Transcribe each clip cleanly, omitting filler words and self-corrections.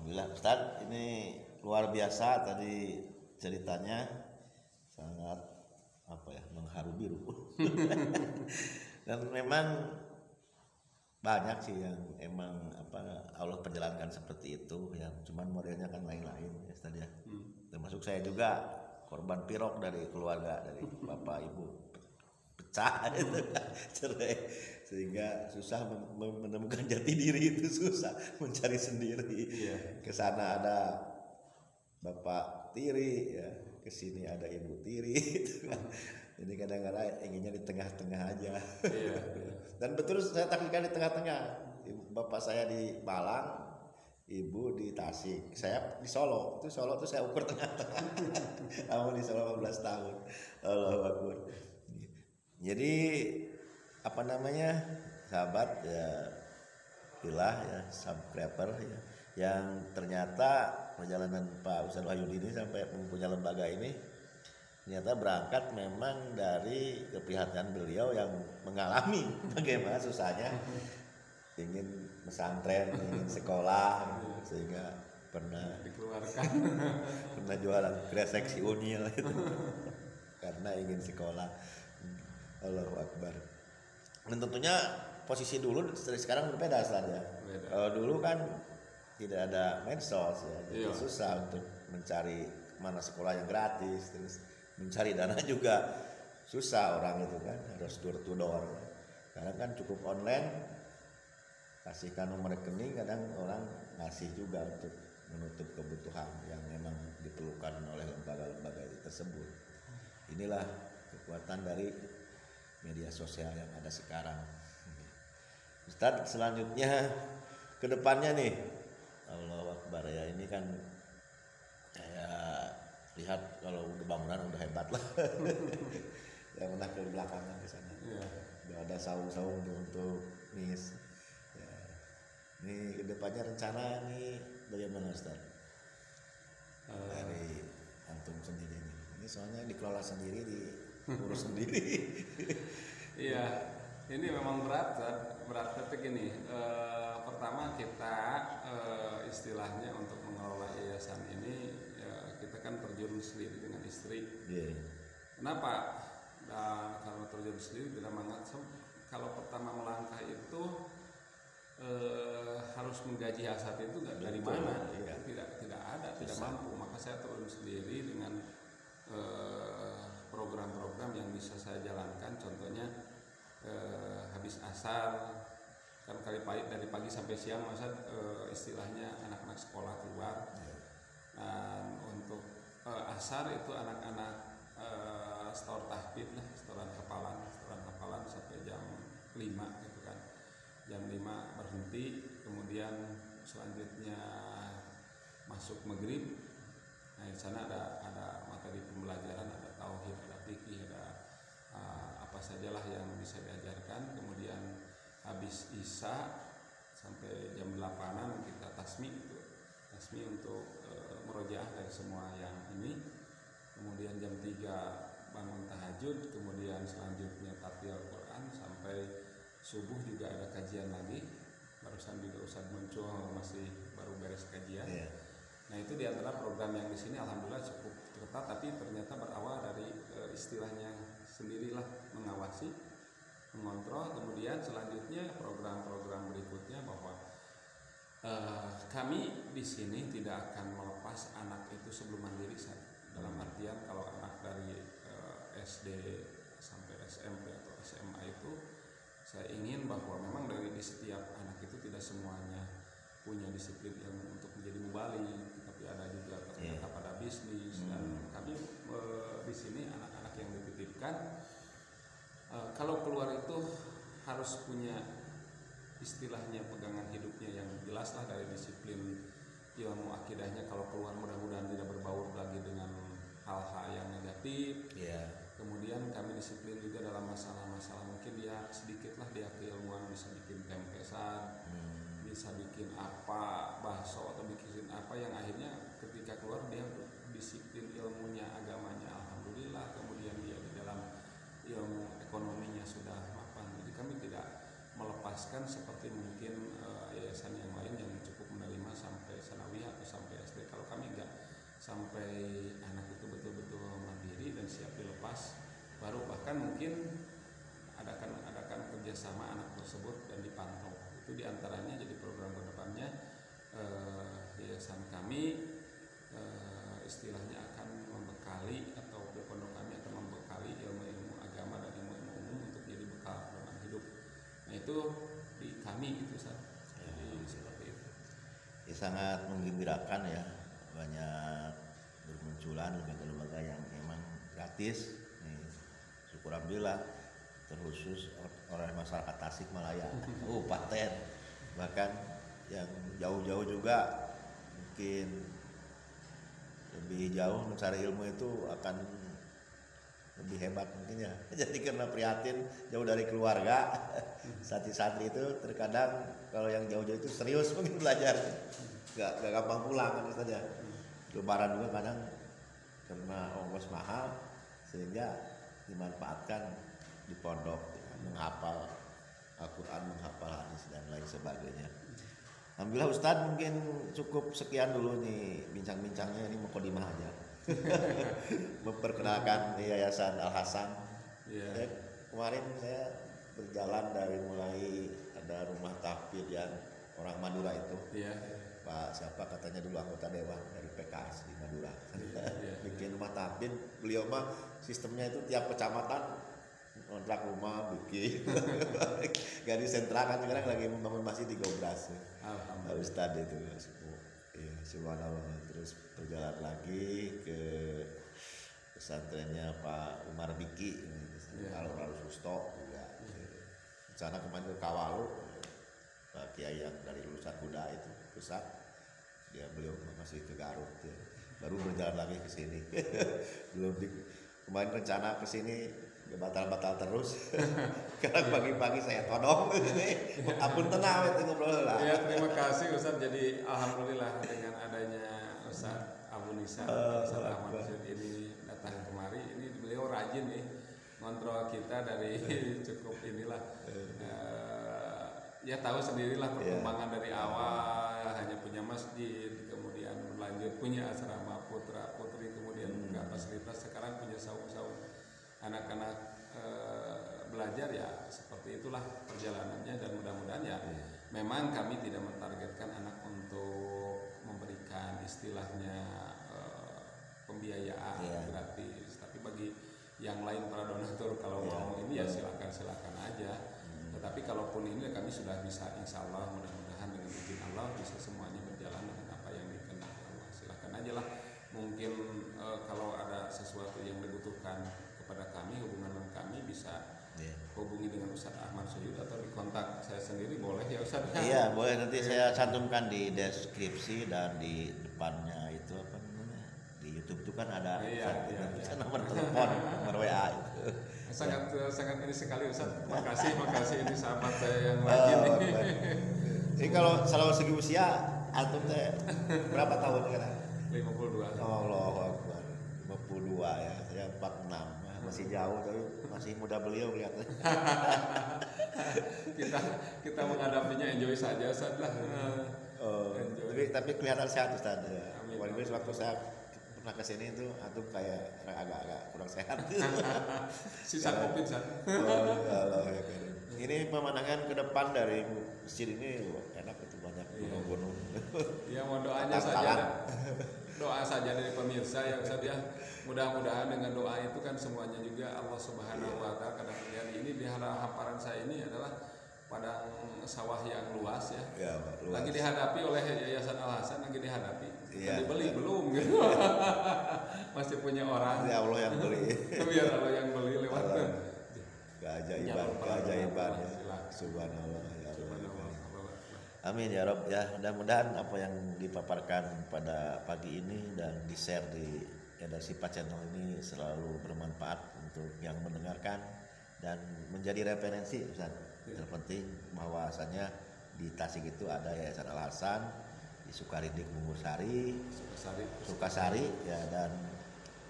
Alhamdulillah Ustadz, ini luar biasa tadi ceritanya, sangat mengharu biru. Dan memang banyak sih yang emang Allah perjalankan seperti itu ya, cuman modelnya kan lain-lain ya Ustadz ya. Termasuk saya juga korban pirok dari keluarga, dari bapak ibu pecah itu cerai, sehingga susah menemukan jati diri, itu susah mencari sendiri. Kesana ada bapak tiri ya, kesini ada ibu tiri gitu kan. Jadi kadang-kadang inginnya di tengah-tengah aja. Dan betul saya takutkan di tengah-tengah. Bapak saya di Malang, ibu di Tasik, saya di Solo. Solo saya ukur tengah-tengah. Kamu di Solo 15 tahun. Allahu Akbar. Jadi sahabat ya, ilah ya, subscriber ya, yang ternyata perjalanan Pak Ustadz Wahyudi ini sampai mempunyai lembaga ini ternyata berangkat memang dari keprihatinan beliau yang mengalami bagaimana susahnya ingin pesantren, ingin sekolah, sehingga pernah dikeluarkan, pernah jualan kresek si Unil itu karena ingin sekolah. Allahu Akbar. Dan tentunya posisi dulu dari sekarang berbeda saja. Kalau dulu kan tidak ada medsos ya, jadi susah untuk mencari mana sekolah yang gratis, terus mencari dana juga susah, orang itu kan harus door to door. Sekarang kan cukup online, kasihkan nomor rekening, kadang orang ngasih juga untuk menutup kebutuhan yang memang diperlukan oleh lembaga-lembaga tersebut. Inilah kekuatan dari media sosial yang ada sekarang. Ustadz, selanjutnya ke depannya nih, Allahu Akbar ya, ini kan saya lihat kalau udah bangunan udah hebat lah. Yang pernah ke belakangan ke sana. Udah ada saung-saung untuk mis. Ya. Ini ke depannya rencana nih bagaimana Ustadz? Dari antum sendiri nih. Ini soalnya dikelola sendiri, diurus sendiri. Iya, ini memang berat tapi gini, pertama kita istilahnya untuk mengelola yayasan ini kita kan terjun sendiri dengan istri. Kenapa? Kalau terjun sendiri tidak mengaksem, kalau pertama melangkah itu harus menggaji asat itu dari mana? Tidak ada, tidak mampu. Maka saya turun sendiri dengan program-program yang bisa saya jalankan. Contohnya habis asar kan dari pagi sampai siang, masa istilahnya anak-anak sekolah keluar. Dan untuk asar itu anak-anak store tahfidz lah, setoran hafalan sampai jam 5 gitu kan. Jam 5 berhenti, kemudian selanjutnya masuk maghrib. Nah, di sana ada materi pembelajaran, ada tauhid, ada fikih, ada apa sajalah yang bisa diajarkan. Kemudian habis isya sampai jam 8-an kita tasmi untuk murojaah dari semua yang ini. Kemudian jam 3 bangun tahajud, kemudian selanjutnya tatil Quran sampai subuh juga ada kajian lagi. Barusan juga Ustadz muncul masih baru beres kajian. Nah, itu diantara program yang di sini alhamdulillah cukup ketat, tapi ternyata berawal dari istilahnya sendirilah mengawasi, mengontrol. Kemudian selanjutnya program-program berikutnya bahwa kami di sini tidak akan melepas anak itu sebelum mandiri. Dalam artian kalau anak dari SD sampai SMP atau SMA itu saya ingin bahwa memang di setiap anak itu tidak semuanya punya disiplin ilmu untuk menjadi mubalik, tapi ada juga ternyata pada bisnis. Dan kami di sini anak-anak yang dititipkan kalau keluar itu harus punya istilahnya pegangan hidupnya yang jelas lah dari disiplin ilmu akidahnya. Kalau keluar mudah-mudahan tidak berbaur lagi dengan hal-hal yang negatif. Kemudian kami disiplin juga dalam masalah-masalah, mungkin dia sedikitlah dia keilmuan, bisa bikin tempesan, bisa bikin apa bakso atau bikin apa yang akhirnya ketika keluar dia disiplin ilmunya, agamanya alhamdulillah. Kemudian dia di dalam ilmu ekonominya sudah mapan. Jadi kami tidak melepaskan seperti mungkin yayasan yang lain yang cukup menerima sampai sanawiyah atau bahkan mungkin adakan kerjasama anak tersebut dan dipantau. Itu diantaranya jadi program kedepannya yayasan kami istilahnya akan membekali atau pondok kami akan membekali ilmu-ilmu agama dan ilmu-ilmu umum untuk jadi bekal dalam hidup. Nah itu di kami itu jadi seperti itu. Ya, sangat menggembirakan ya, banyak bermunculan lembaga-lembaga yang memang gratis. Nih, syukur alhamdulillah, terkhusus orang masyarakat Tasikmalaya, kabupaten, bahkan yang jauh-jauh juga mungkin lebih jauh mencari ilmu itu akan lebih hebat mungkin ya. Jadi karena prihatin jauh dari keluarga, santri-santri itu terkadang kalau yang jauh-jauh itu serius mungkin belajar, gak gampang pulang kan saja. Lebaran juga kadang karena ongkos mahal sehingga dimanfaatkan di pondok menghafal Al-Quran, menghafal hadis dan lain sebagainya. Alhamdulillah Ustadz, mungkin cukup sekian dulu nih bincang-bincangnya, ini mukadimah aja. Memperkenalkan Yayasan Al Hasan. Yeah. Kemarin saya berjalan dari mulai ada rumah tahfidz yang orang Madura itu. Yeah. Pak siapa katanya dulu anggota dewan dari PKS di Madura. Yeah. Bikin rumah tahfidz, beliau mah sistemnya itu tiap kecamatan kontrak rumah bikin. Gak disentralkan, sekarang lagi membangun masjid di Gobras. Alhamdulillah. Ustadz itu ya, subhanallah. Terus berjalan lagi ke pesantrennya Pak Umar Biki, kalau Lalu Susto juga. Sana kemarin ke Kawalu, Pak Kiai yang dari lulusan Kuda itu pusat, beliau masih ke Garut, ya. Baru berjalan lagi ke sini. Kemarin rencana ke sini batal terus. Karena pagi-pagi saya todong. Ampun tenang itu ngobrol lah. Ya, terima kasih Ustaz. Jadi alhamdulillah dengan adanya Ustaz Abu Nisa, Ustaz Ahmad Syed ini datang kemari, ini beliau rajin nih ngontrol kita dari cukup inilah. Ya tahu sendirilah perkembangan dari awal hanya punya masjid, kemudian berlanjut punya asrama putra putri, kemudian buka fasilitas, sekarang punya saung-saung anak-anak belajar. Ya seperti itulah perjalanannya, dan mudah-mudahan ya memang kami tidak mentargetkan anak untuk memberikan istilahnya pembiayaan gratis, tapi bagi yang lain para donatur kalau mau ini ya silakan aja. Tetapi kalaupun ini kami sudah bisa, insya Allah mudah-mudahan dengan izin Allah bisa semuanya berjalan dengan apa yang dikehendaki Allah. Silakan aja lah. Mungkin kalau ada sesuatu yang dibutuhkan kepada kami, hubungan dengan kami bisa hubungi dengan Ustaz Ahmad Syed atau di kontak saya sendiri boleh ya Ustaz? Iya boleh, nanti saya cantumkan di deskripsi dan di depannya itu apa namanya, di YouTube itu kan ada nomor telepon, nomor WA itu. Sangat ini sekali Ustaz. Makasih ini sahabat saya yang rajin ini. Jadi kalau segi usia antum teh berapa tahun sekarang? 52. Allahu Akbar. 52 ya. Saya 46. Masih jauh tapi masih muda beliau kelihatannya. kita menghadapinya enjoy saja Ustaz lah. Tapi kelihatan sehat Ustaz. Amin. Waktu saya pernah kesini itu antum kayak agak kurang sehat. Sisa Covid Ustaz. Ini pemandangan ke depan dari masjid ini enak, itu banyak gunung-gunung. Ya mau doanya saja. Doa saja dari pemirsa ya Ustaz ya. Mudah-mudahan dengan doa itu kan semuanya juga Allah Subhanahu wa taala. Kadang ini di hamparan saya ini adalah padang sawah yang luas ya. Luas. Lagi dihadapi oleh Yayasan Al Hasan, lagi dihadapi. Dibeli belum gitu. Masih punya orang. Ya Allah yang beli. Biar Allah yang beli lewat. Keajaiban ya. Subhanallah ya Allah. Amin ya Rabb ya. Mudah-mudahan apa yang dipaparkan pada pagi ini dan di-share di Edasipa channel ini selalu bermanfaat untuk yang mendengarkan dan menjadi referensi Ustaz. Terpenting bahwasanya di Tasik itu ada Yayasan Al Hasan, di Sukarindik Bungursari, Sukasari ya, dan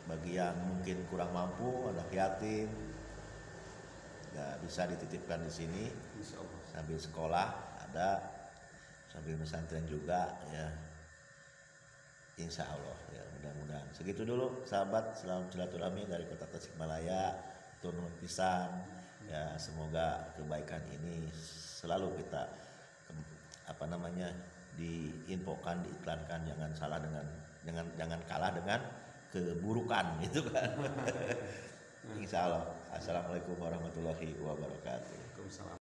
bagi yang mungkin kurang mampu, anak yatim ya bisa dititipkan di sini sambil sekolah ada, sambil pesantren juga ya, insya Allah ya. Mudah-mudahan segitu dulu sahabat, salam silaturahmi dari kota Tasikmalaya. turun pisan ya, semoga kebaikan ini selalu kita diinfokan, diiklankan, jangan salah jangan kalah dengan keburukan gitu kan. Insya Allah. Assalamualaikum warahmatullahi wabarakatuh. Waalaikumsalam.